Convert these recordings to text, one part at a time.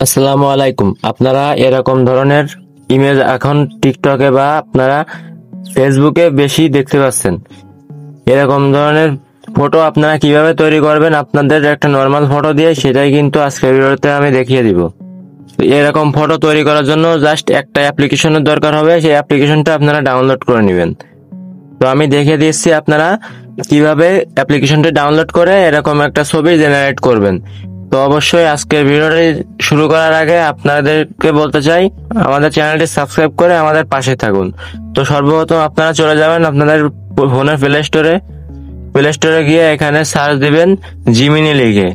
আসসালামু আলাইকুম। আপনারা এরকম ধরনের ইমেজ এখন টিকটকে বা আপনারা ফেসবুকে বেশি দেখতে পাচ্ছেন। এরকম ধরনের ফটো আপনারা কিভাবে তৈরি করবেন আপনাদের একটা নর্মাল ফটো দিয়ে, সেটাই কিন্তু আজকের ভিডিওতে আমি দেখিয়ে দিব। এরকম ফটো তৈরি করার জন্য জাস্ট একটা অ্যাপ্লিকেশনের দরকার হবে, সেই অ্যাপ্লিকেশনটা আপনারা ডাউনলোড করে নেবেন। তো আমি দেখিয়ে দিচ্ছি আপনারা কিভাবে অ্যাপ্লিকেশনটি ডাউনলোড করে এরকম একটা ছবি জেনারেট করবেন। তো অবশ্যই আজকের ভিডিওটি শুরু করার আগে আপনাদেরকে বলতে চাই, আমাদের চ্যানেলটি সাবস্ক্রাইব করে আমাদের পাশে থাকুন। তো সর্বপ্রথম আপনারা চলে যাবেন আপনাদের ফোনের প্লে স্টোরে গিয়ে এখানে সার্চ দিবেন জিমিনি লিখে।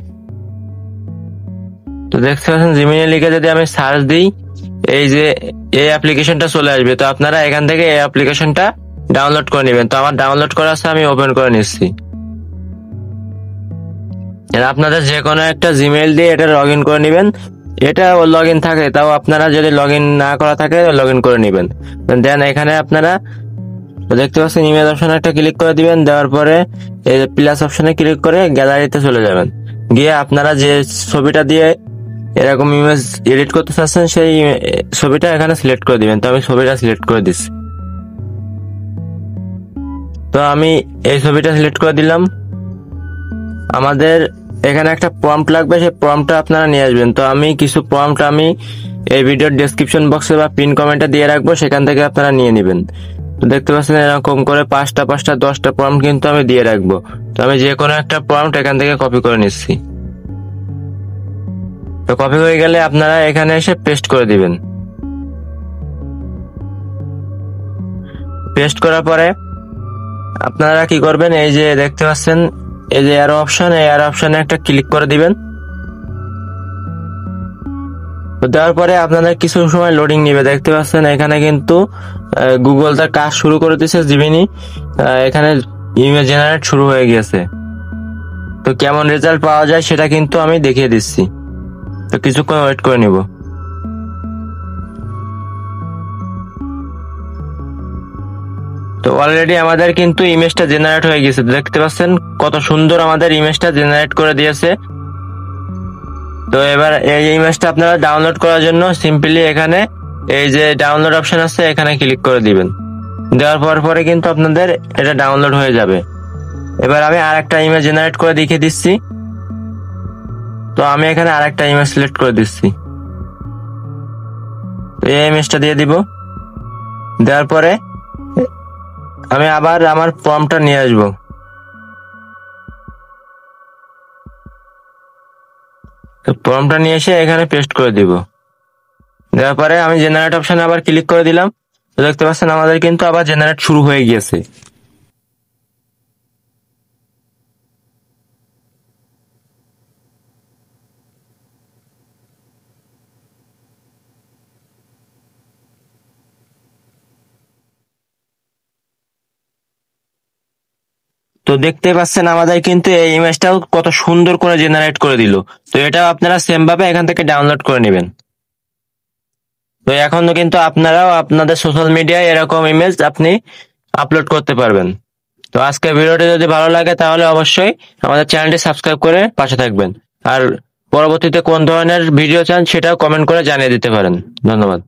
তো দেখতে পাচ্ছেন জিমিনি লিখে যদি আমি সার্চ দিই, এই যে এই অ্যাপ্লিকেশনটা চলে আসবে। তো আপনারা এখান থেকে এই অ্যাপ্লিকেশনটা ডাউনলোড করে নেবেন। তো আমার ডাউনলোড করা আছে, আমি ওপেন করে নিচ্ছি। আপনাদের যে কোনো একটা জিমেইল দিয়ে এটা লগ ইন করে নেবেন। এটা লগ ইন থাকে, তাও আপনারা যদি লগ ইন না করা থাকে লগ ইন করে নেবেন। দেন এখানে আপনারা দেখতে পাচ্ছেন ইমেজ অপশনে একটা ক্লিক করে দিবেন। দেওয়ার পরে এই প্লাস অপশনে ক্লিক করে গ্যালারিতে চলে যাবেন। গিয়ে আপনারা যে ছবিটা দিয়ে এরকম ইমেজ এডিট করতে চাচ্ছেন সেই ছবিটা এখানে সিলেক্ট করে দিবেন। তো আমি ছবিটা সিলেক্ট করে দিচ্ছি। তো আমি এই ছবিটা সিলেক্ট করে দিলাম। আমাদের এখানে একটা প্রম্পট লাগবে, সেই প্রম্পটটা আপনারা নিয়ে আসবেন। তো আমি কিছু প্রম্পট আমি এই ভিডিওর ডেসক্রিপশন বক্সে বা পিন কমেন্টে দিয়ে রাখবো, সেখান থেকে আপনারা নিয়ে নেবেন। তো দেখতে পাচ্ছেন এরকম করে 5টা 5টা 10টা প্রম্পট কিন্তু আমি দিয়ে রাখবো। তো আমি যে কোনো একটা প্রম্পট এখান থেকে কপি করে নিচ্ছি। তো কপি হয়ে গেলে আপনারা এখানে এসে পেস্ট করে দিবেন। পেস্ট করার পরে আপনারা কি করবেন, এই যে দেখতে পাচ্ছেন এই যে অ্যারো অপশন, এই অ্যারো অপশনে একটা ক্লিক করে দিবেন। তো দেওয়ার পরে আপনাদের কিছু সময় লোডিং নিবে। দেখতে পাচ্ছেন এখানে কিন্তু গুগল তার কাজ শুরু করে দিয়েছে, জিমিনি এখানে ইমেজ জেনারেট শুরু হয়ে গেছে। তো কেমন রেজাল্ট পাওয়া যায় সেটা কিন্তু আমি দেখিয়ে দিচ্ছি। তো কিছুক্ষণ ওয়েট করে নিব। তো অলরেডি আমাদের কিন্তু ইমেজটা জেনারেট হয়ে গেছে। দেখতে পাচ্ছেন কত সুন্দর আমাদের ইমেজটা জেনারেট করে দিয়েছে। তো এবার এই ইমেজটা আপনারা ডাউনলোড করার জন্য সিম্পলি এখানে এই যে ডাউনলোড অপশন আছে এখানে ক্লিক করে দিবেন। দেওয়ার পরে কিন্তু আপনাদের এটা ডাউনলোড হয়ে যাবে। এবার আমি আরেকটা ইমেজ জেনারেট করে দেখিয়ে দিচ্ছি। তো আমি এখানে আরেকটা ইমেজ সিলেক্ট করে দিচ্ছি। এই ইমেজটা দিয়ে দিব। দেওয়ার পরে আমি আবার আমার প্রম্পটটা নিয়ে আসবো। তো প্রম্পটটা নিয়ে এসে এখানে পেস্ট করে দিব। দেওয়ার পরে আমি জেনারেট অপশনে আবার ক্লিক করে দিলাম। তো দেখতে পাচ্ছেন আমাদের কিন্তু আবার জেনারেট শুরু হয়ে গিয়েছে। তো দেখতে পাচ্ছেন আমাদের কিন্তু এই ইমেজটাও কত সুন্দর করে জেনারেট করে দিল। তো এটাও আপনারা সেম ভাবে এখান থেকে ডাউনলোড করে নেবেন। তো এখন কিন্তু আপনারাও আপনাদের সোশ্যাল মিডিয়ায় এরকম ইমেজ আপনি আপলোড করতে পারবেন। তো আজকের ভিডিওটি যদি ভালো লাগে তাহলে অবশ্যই আমাদের চ্যানেলটি সাবস্ক্রাইব করে পাশে থাকবেন। আর পরবর্তীতে কোন ধরনের ভিডিও চান সেটাও কমেন্ট করে জানিয়ে দিতে পারেন। ধন্যবাদ।